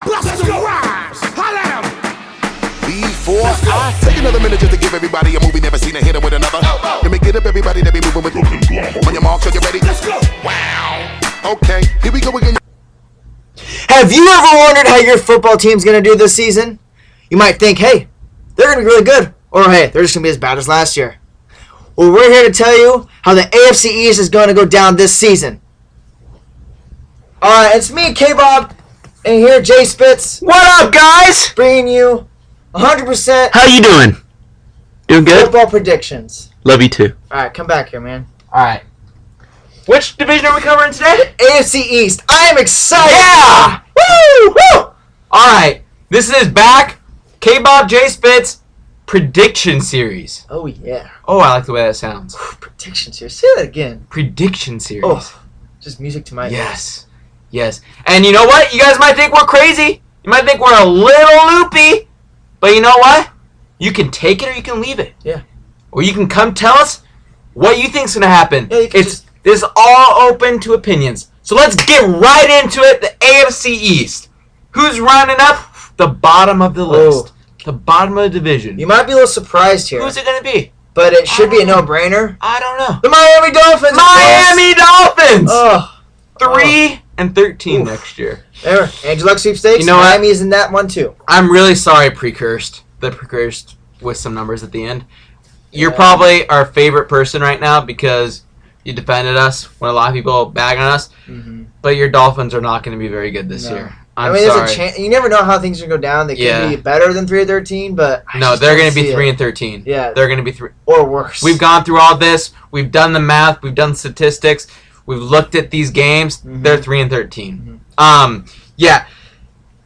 Let's go. Holla at 'em. Before I take another minute just to give everybody a movie never seen a hitter with another. Let me get up everybody that be moving with. On your mark, are you ready? Let's go. Wow. Okay, here we go again. Have you ever wondered how your football team's going to do this season? You might think, hey, they're going to be really good. Or, hey, they're just going to be as bad as last year. Well, we're here to tell you how the AFC East is going to go down this season. It's me, KBOB, and here, JaySpitz. What up, guys? Bringing you 100% How you doing? Doing good? football predictions. Love you too. Alright, come back here, man. Alright. Which division are we covering today? AFC East. I am excited. Yeah! Woo! Woo! Alright. This is back. KBOB JaySpitz prediction series. Oh, yeah. Oh, I like the way that sounds. Predictions here. Say that again. Prediction series. Oh, just music to my ears. Yes. Yes. And you know what? You guys might think we're crazy. You might think we're a little loopy. But you know what? You can take it or you can leave it. Yeah. Or you can come tell us what you think's going to happen. Yeah, you can It's all open to opinions. So let's get right into it. The AFC East. Who's running up? The bottom of the list. The bottom of the division. You might be a little surprised here. Who's it going to be? But it should be a no-brainer. I don't know. The Miami Dolphins. Miami Dolphins! Oh. 3-13 Oof. next year. There. Angel Luck sweepstakes. You know what? Miami's in that one, too. I'm really sorry, Precursed. The Precursed with some numbers at the end. You're Yeah. probably our favorite person right now because you defended us when a lot of people bag on us. Mm-hmm. But your Dolphins are not going to be very good this year. I'm there's sorry. a chance. You never know how things are going to go down. They could be better than 3-13, but No, they're going to be 3-13. Yeah. They're going to be 3. Or worse. We've gone through all this. We've done the math. We've done statistics. We've looked at these games. Mm-hmm. They're 3-13. Yeah.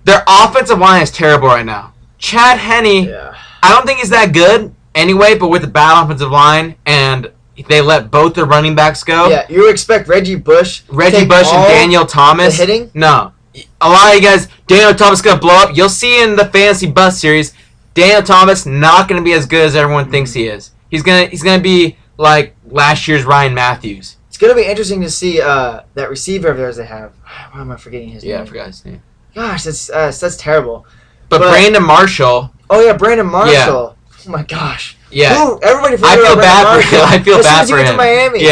Their offensive line is terrible right now. Chad Henne, Yeah. I don't think he's that good anyway, but with the bad offensive line and they let both their running backs go. Yeah, you expect Reggie Bush And Daniel Thomas. the hitting? No. A lot of you guys, Daniel Thomas is going to blow up. You'll see in the Fantasy Bus series, Daniel Thomas not going to be as good as everyone thinks he is. He's gonna be like last year's Ryan Matthews. It's going to be interesting to see that receiver of theirs they have. Why am I forgetting his name? Yeah, I forgot his name. Gosh, that's terrible. But Brandon Marshall. Oh, yeah, Brandon Marshall. Oh, my gosh. Yeah. Ooh, everybody I feel bad for him. I feel as soon bad as he for went him. to Miami.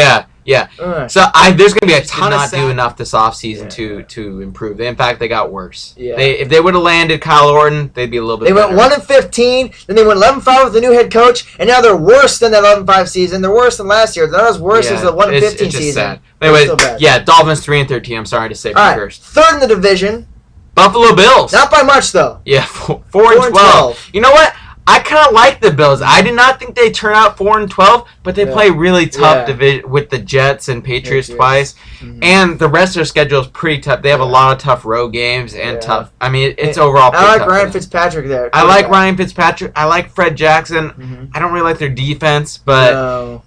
Yeah. So there's going to be a ton Did of not do enough this offseason to improve. In fact, they got worse. Yeah. If they would have landed Kyle Orton, they'd be a little bit They better. went 1-15, then they went 11-5 with the new head coach, and now they're worse than that 11-5 season. They're worse than last year. They're not as worse as the 1-15 it's just season. sad. Anyway, Still bad. yeah, Dolphins 3-13. I'm sorry to say All right, first. third in the division. Buffalo Bills. Not by much, though. Yeah, 4-12. You know what? I kind of like the Bills. I did not think they'd turn out 4-12, but they play really tough division with the Jets and Patriots twice, and the rest of their schedule is pretty tough. They have a lot of tough road games and tough. I mean, it's overall. Pretty I like tough Ryan Fitzpatrick there. I like Ryan Fitzpatrick. I like Fred Jackson. I don't really like their defense, but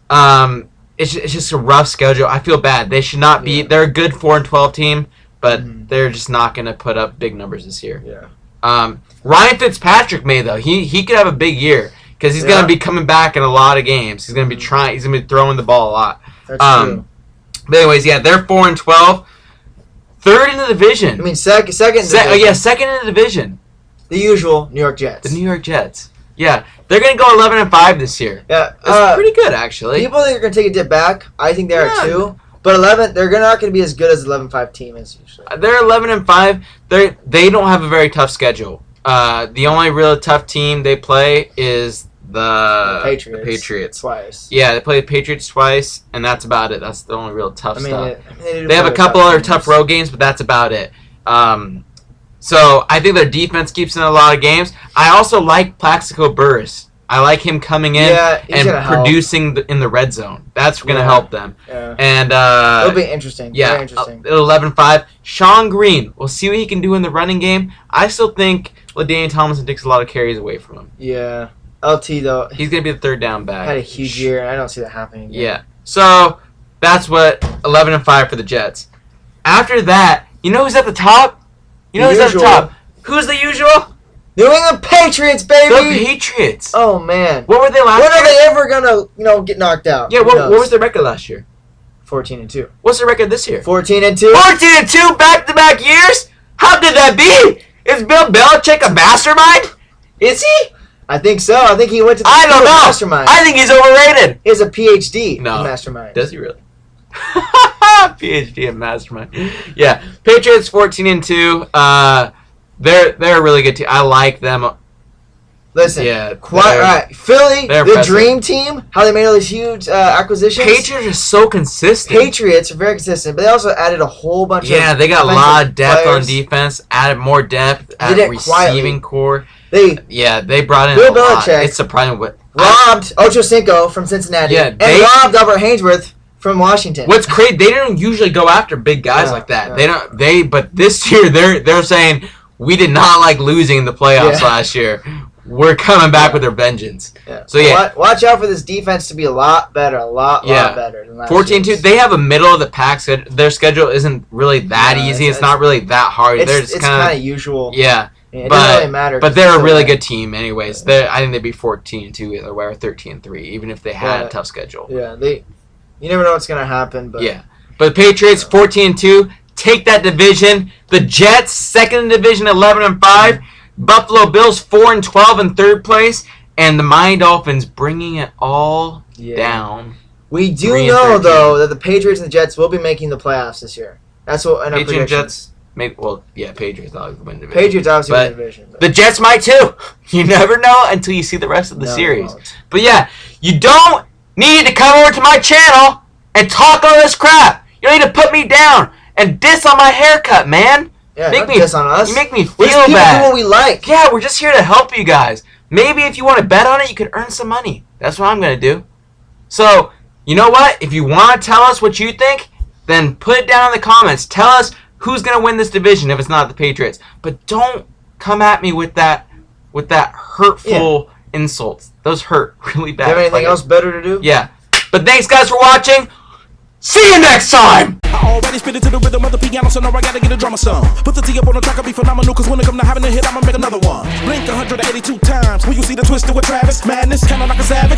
it's just a rough schedule. I feel bad. They should not be. They're a good 4-12 team, but they're just not going to put up big numbers this year. Yeah. Ryan Fitzpatrick may though. He could have a big year because he's going to be coming back in a lot of games. He's going to be trying. He's going to be throwing the ball a lot. That's true. But anyways, yeah, they're 4-12. Third in the division. I mean, second. second in the division. The usual New York Jets. The New York Jets. Yeah, they're going to go 11-5 this year. Yeah, that's pretty good actually. People think they're going to take a dip back. I think they are too. But 11, they're not going to be as good as the 11-5 team is usually. They're 11-5. They don't have a very tough schedule. The only real tough team they play is the Patriots. Twice. Yeah, they play the Patriots twice, and that's about it. That's the only real tough stuff. They have a couple other tough road games, but that's about it. So I think their defense keeps in a lot of games. I also like Plaxico Burress. I like him coming in and producing in the red zone. That's going to help them. Yeah. And it'll be interesting. Yeah, very interesting. 11-5. Sean Green. We'll see what he can do in the running game. I still think LaDainian Tomlinson takes a lot of carries away from him. Yeah. LT, though. He's going to be the third down back. Had a huge year, and I don't see that happening again. Yeah. So, that's what 11-5 for the Jets. After that, you know who's at the top? Who's at the top? Who's the usual? New England Patriots, baby! The Patriots! Oh, man. What were they last year? When are they ever going to, get knocked out? Yeah, what was their record last year? 14-2. What's their record this year? 14-2. 14-2 back-to-back years? How did that be? Is Bill Belichick a mastermind? Is he? I think so. I think he went to the I don't know. mastermind. I think he's overrated. He has a PhD in No. mastermind. Does he really? PhD in mastermind. Yeah. Patriots 14-2. They're a really good team. I like them. Listen, Yeah, all right. Philly, they're the impressive. dream team, how they made all these huge acquisitions. Patriots are so consistent. Patriots are very consistent, but they also added a whole bunch of They got a lot of depth players. on defense, added more depth Did at it receiving core. They They brought in Bill a lot. Belichick It's surprising what robbed Ocho Cinco from Cincinnati Yeah, and they- robbed Albert Hainsworth from Washington. What's crazy? They don't usually go after big guys Yeah, like that. yeah. But this year they're saying we did not like losing in the playoffs Yeah. last year. We're coming back with their vengeance. Yeah. So yeah, watch out for this defense to be a lot better, a lot better than last 14-2. year's. They have a middle of the pack. Their schedule isn't really that Yeah, easy. It's not really that hard. They're just It's kind kind of usual. yeah. It But- doesn't really matter. But 'cause they're a it's really so good team, anyways. I think they'd be 14-2 either way, or 13-3, even if they had Yeah. a tough schedule. Yeah, you never know what's gonna happen, but Yeah. But the Patriots 14-2 take that division. The Jets second in division 11-5. Buffalo Bills 4-12 in third place, and the Miami Dolphins bringing it all down. we do 3-13. know though that the Patriots and the Jets will be making the playoffs this year. That's what in our Patriots and predictions. Jets. Patriots obviously win the division. Patriots obviously But win the division. but- the Jets might too. You never know until you see the rest of the No, they series. won't. But yeah, you don't need to come over to my channel and talk all this crap. You don't need to put me down and diss on my haircut, man. Yeah, Make don't me diss on us. You make me We're just feel people bad. do what we like. Yeah, we're just here to help you guys. Maybe if you want to bet on it, you could earn some money. That's what I'm going to do. So, you know what? If you want to tell us what you think, then put it down in the comments. Tell us who's going to win this division if it's not the Patriots. But don't come at me with that hurtful insults. Those hurt really bad. Do you have anything else better to do? Yeah. But thanks, guys, for watching. See you next time! I already spit it to the rhythm of the piano, so now I gotta get a drummer some. Put the T up on the track, I'll be phenomenal, cause when it come to having a hit, I'ma make another one. Blink 182 times, when you see the twister with Travis, madness, kinda like a savage.